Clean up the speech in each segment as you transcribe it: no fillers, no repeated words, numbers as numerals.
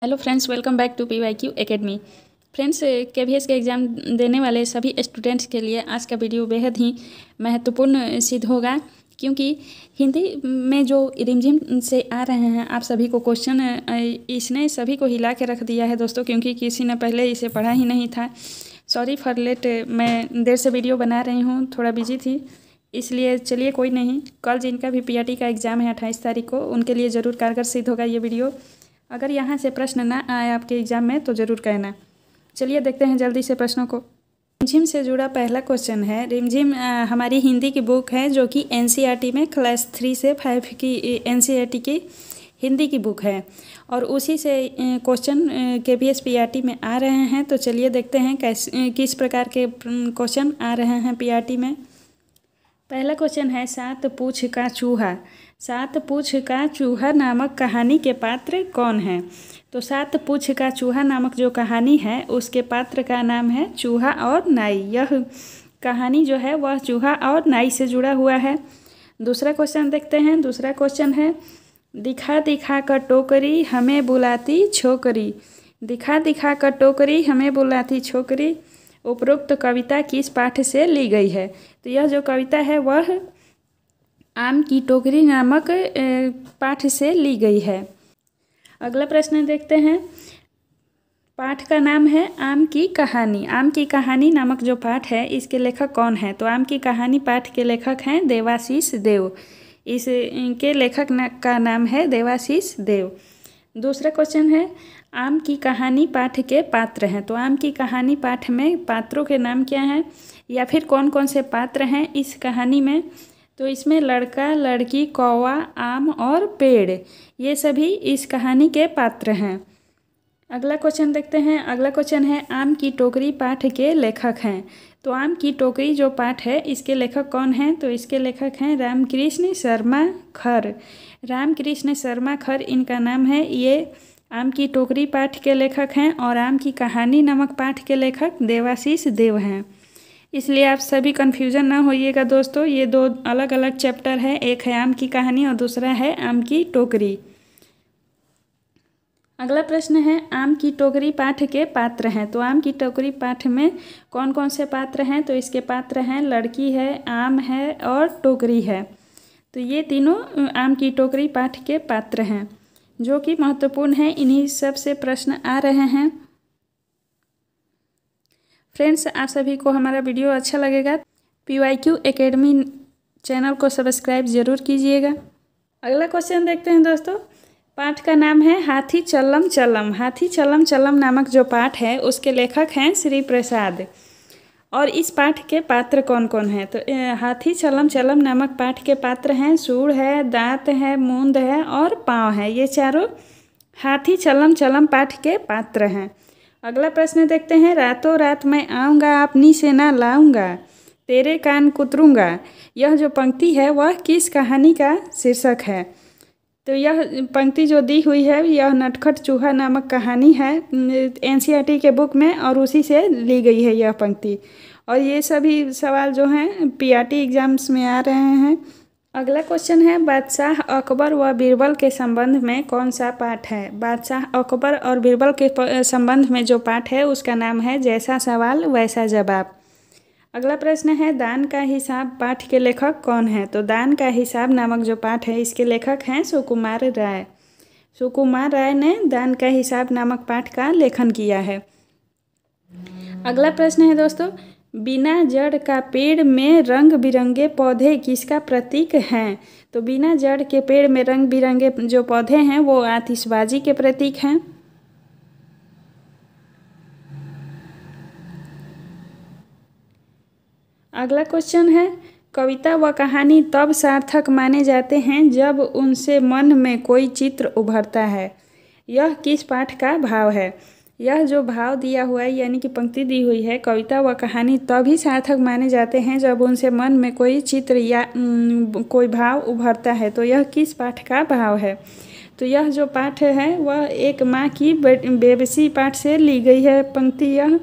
Hello friends, welcome back to PYQ academy. Friends, KVS के exam देने वाले सभी स्टूडेंट्स के लिए आज का वीडियो बेहद ही महत्वपूर्ण सिद्ध होगा, क्योंकि हिंदी में जो रिमझिम से आ रहे हैं आप सभी को क्वेश्चन, इसने सभी को हिला के रख दिया है दोस्तों, क्योंकि किसी ने पहले इसे पढ़ा ही नहीं था। सॉरी फॉर लेट, मैं देर से वीडियो बना रही हूँ, थोड़ा बिजी थी, इसलिए चलिए कोई नहीं। कल जिनका भी PRT का एग्ज़ाम है 28 तारीख को, उनके लिए ज़रूर कारगर सिद्ध होगा ये वीडियो। अगर यहाँ से प्रश्न ना आए आपके एग्ज़ाम में तो ज़रूर कहना। चलिए देखते हैं जल्दी से प्रश्नों को। रिमझिम से जुड़ा पहला क्वेश्चन है। रिमझिम हमारी हिंदी की बुक है, जो कि NCERT में क्लास 3 से 5 की NCERT की हिंदी की बुक है, और उसी से क्वेश्चन KVS PRT में आ रहे हैं। तो चलिए देखते हैं किस प्रकार के क्वेश्चन आ रहे हैं PRT में। पहला क्वेश्चन है, सात पूँछ का चूहा। सात पूँछ का चूहा नामक कहानी के पात्र कौन है? तो सात पूँछ का चूहा नामक जो कहानी है उसके पात्र का नाम है चूहा और नाई। यह कहानी जो है वह चूहा और नाई से जुड़ा हुआ है। दूसरा क्वेश्चन देखते हैं। दूसरा क्वेश्चन है, दिखा दिखा कर टोकरी हमें बुलाती छोकरी। दिखा दिखा कर टोकरी हमें बुलाती छोकरी उपरोक्त कविता किस पाठ से ली गई है? तो यह जो कविता है वह आम की टोकरी नामक पाठ से ली गई है। अगला प्रश्न देखते हैं। पाठ का नाम है आम की कहानी। आम की कहानी नामक जो पाठ है इसके लेखक कौन है? तो आम की कहानी पाठ के लेखक हैं देवाशीष देव। इनके लेखक का नाम है देवाशीष देव। दूसरा क्वेश्चन है, आम की कहानी पाठ के पात्र हैं। तो आम की कहानी पाठ में पात्रों के नाम क्या हैं, या फिर कौन कौन से पात्र हैं इस कहानी में? तो इसमें लड़का, लड़की, कौवा, आम और पेड़, ये सभी इस कहानी के पात्र हैं। अगला क्वेश्चन देखते हैं। अगला क्वेश्चन है, आम की टोकरी पाठ के लेखक हैं। तो आम की टोकरी जो पाठ है इसके लेखक कौन हैं? तो इसके लेखक हैं रामकृष्ण शर्मा खर। रामकृष्ण शर्मा खर इनका नाम है। ये आम की टोकरी पाठ के लेखक हैं, और आम की कहानी नामक पाठ के लेखक देवाशीष देव हैं। इसलिए आप सभी कन्फ्यूज़न ना होइएगा दोस्तों, ये दो अलग अलग चैप्टर है, एक है आम की कहानी और दूसरा है आम की टोकरी। अगला प्रश्न है, आम की टोकरी पाठ के पात्र हैं। तो आम की टोकरी पाठ में कौन कौन से पात्र हैं? तो इसके पात्र हैं लड़की है, आम है और टोकरी है। तो ये तीनों आम की टोकरी पाठ के पात्र हैं, जो कि महत्वपूर्ण है। इन्हीं सब से प्रश्न आ रहे हैं। फ्रेंड्स, आप सभी को हमारा वीडियो अच्छा लगेगा PYQ एकेडमी चैनल को सब्सक्राइब ज़रूर कीजिएगा। अगला क्वेश्चन देखते हैं दोस्तों। पाठ का नाम है हाथी चलम चलम। हाथी चलम चलम नामक जो पाठ है उसके लेखक हैं श्री प्रसाद, और इस पाठ के पात्र कौन कौन हैं? तो हाथी चलम चलम नामक पाठ के पात्र हैं सूढ़ है, दांत है, मूंद है और पाँव है। ये चारों हाथी चलम चलम पाठ के पात्र हैं। अगला प्रश्न देखते हैं। रातों रात मैं आऊँगा अपनी से ना लाऊँगा, तेरे कान कुतरूँगा। यह जो पंक्ति है वह किस कहानी का शीर्षक है? तो यह पंक्ति जो दी हुई है यह नटखट चूहा नामक कहानी है NCERT के बुक में, और उसी से ली गई है यह पंक्ति। और ये सभी सवाल जो हैं PRT एग्जाम्स में आ रहे हैं। अगला क्वेश्चन है, बादशाह अकबर व बीरबल के संबंध में कौन सा पाठ है? बादशाह अकबर और बीरबल के संबंध में जो पाठ है उसका नाम है जैसा सवाल वैसा जवाब। अगला प्रश्न है, दान का हिसाब पाठ के लेखक कौन है? तो दान का हिसाब नामक जो पाठ है इसके लेखक हैं सुकुमार राय। सुकुमार राय ने दान का हिसाब नामक पाठ का लेखन किया है। अगला प्रश्न है दोस्तों, बिना जड़ का पेड़ में रंग बिरंगे पौधे किसका प्रतीक हैं? तो बिना जड़ के पेड़ में रंग बिरंगे जो पौधे हैं वो आतिशबाजी के प्रतीक हैं। अगला क्वेश्चन है, कविता व कहानी तब सार्थक माने जाते हैं जब उनसे मन में कोई चित्र उभरता है। यह किस पाठ का भाव है? यह जो भाव दिया हुआ है यानी कि पंक्ति दी हुई है, कविता व कहानी तभी सार्थक माने जाते हैं जब उनसे मन में कोई चित्र या कोई भाव उभरता है। तो यह किस पाठ का भाव है? तो यह जो पाठ है वह एक माँ की बेबसी पाठ से ली गई है पंक्ति यह।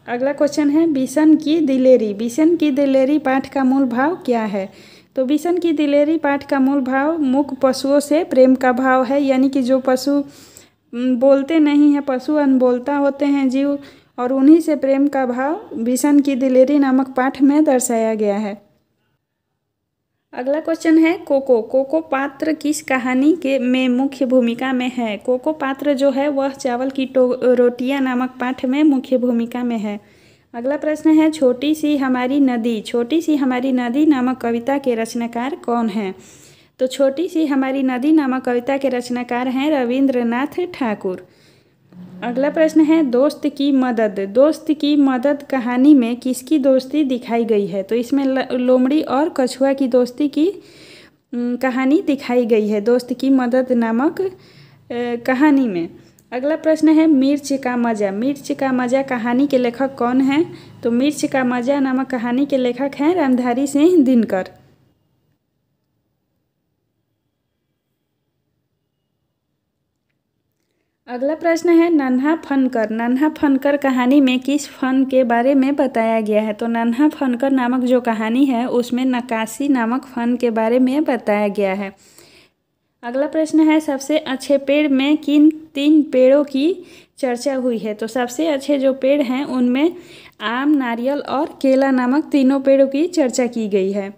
अगला क्वेश्चन है, बिशन की दिलेरी। बिशन की दिलेरी पाठ का मूल भाव क्या है? तो बिशन की दिलेरी पाठ का मूल भाव मूक पशुओं से प्रेम का भाव है, यानी कि जो पशु बोलते नहीं हैं पशु, अनबोलता होते हैं जीव, और उन्हीं से प्रेम का भाव बिशन की दिलेरी नामक पाठ में दर्शाया गया है। अगला क्वेश्चन है कोको। कोको पात्र किस कहानी के में मुख्य भूमिका में है? कोको पात्र जो है वह चावल की रोटियां नामक पाठ में मुख्य भूमिका में है। अगला प्रश्न है छोटी सी हमारी नदी। छोटी सी हमारी नदी नामक कविता के रचनाकार कौन हैं? तो छोटी सी हमारी नदी नामक कविता के रचनाकार हैं रविंद्रनाथ ठाकुर। अगला प्रश्न है दोस्त की मदद। दोस्त की मदद कहानी में किसकी दोस्ती दिखाई गई है? तो इसमें लोमड़ी और कछुआ की दोस्ती की कहानी दिखाई गई है दोस्त की मदद नामक कहानी में। अगला प्रश्न है मिर्च का मज़ा। मिर्च का मज़ा कहानी के लेखक कौन हैं? तो मिर्च का मज़ा नामक कहानी के लेखक हैं रामधारी सिंह दिनकर। अगला प्रश्न है नन्हा फनकर। नन्हा फनकर कहानी में किस फन के बारे में बताया गया है? तो नन्हा फनकर नामक जो कहानी है उसमें नक्काशी नामक फन के बारे में बताया गया है। अगला प्रश्न है सबसे अच्छे पेड़ में किन 3 पेड़ों की चर्चा हुई है? तो सबसे अच्छे जो पेड़ हैं उनमें आम, नारियल और केला नामक तीनों पेड़ों की चर्चा की गई है।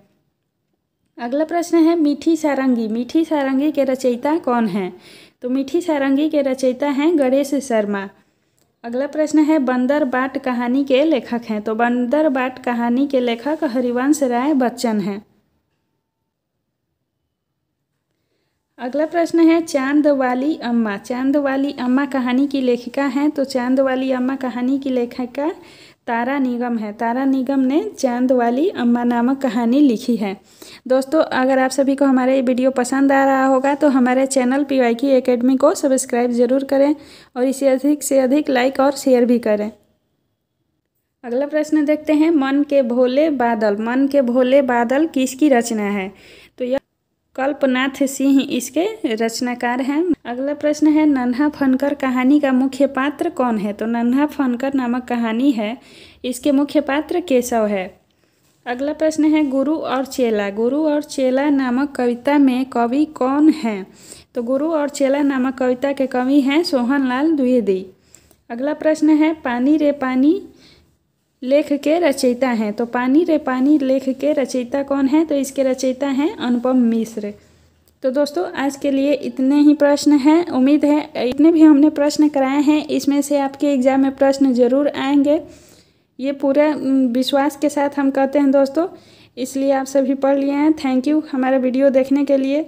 अगला प्रश्न है मीठी सारंगी। मीठी सारंगी के रचयिता कौन हैं? तो मीठी सारंगी के रचयिता हैं गणेश शर्मा। अगला प्रश्न है बंदर बाट कहानी के लेखक हैं। तो बंदर बाट कहानी के लेखक हरिवंश राय बच्चन हैं। अगला प्रश्न है चांद वाली अम्मा। चांद वाली अम्मा कहानी की लेखिका हैं। तो चांद वाली अम्मा कहानी की लेखिका तारा निगम है। तारा निगम ने चांद वाली अम्मा नामक कहानी लिखी है। दोस्तों अगर आप सभी को हमारा ये वीडियो पसंद आ रहा होगा तो हमारे चैनल PYQ एकेडमी को सब्सक्राइब ज़रूर करें और इसे अधिक से अधिक लाइक और शेयर भी करें। अगला प्रश्न देखते हैं मन के भोले बादल। मन के भोले बादल किसकी रचना है? तो यह कल्पनाथ सिंह इसके रचनाकार हैं। अगला प्रश्न है नन्हा फनकर कहानी का मुख्य पात्र कौन है? तो नन्हा फनकर नामक कहानी है इसके मुख्य पात्र केशव है। अगला प्रश्न है गुरु और चेला। गुरु और चेला नामक कविता में कवि कौन हैं? तो गुरु और चेला नामक कविता के कवि हैं सोहनलाल द्विवेदी। अगला प्रश्न है पानी रे पानी लेख के रचयिता हैं। तो पानी रे पानी लेख के रचयिता कौन है? तो इसके रचयिता हैं अनुपम मिश्र। तो दोस्तों आज के लिए इतने ही प्रश्न हैं। उम्मीद है इतने भी हमने प्रश्न कराए हैं इसमें से आपके एग्ज़ाम में प्रश्न ज़रूर आएंगे, ये पूरा विश्वास के साथ हम कहते हैं दोस्तों। इसलिए आप सभी पढ़ लिए हैं। थैंक यू हमारा वीडियो देखने के लिए।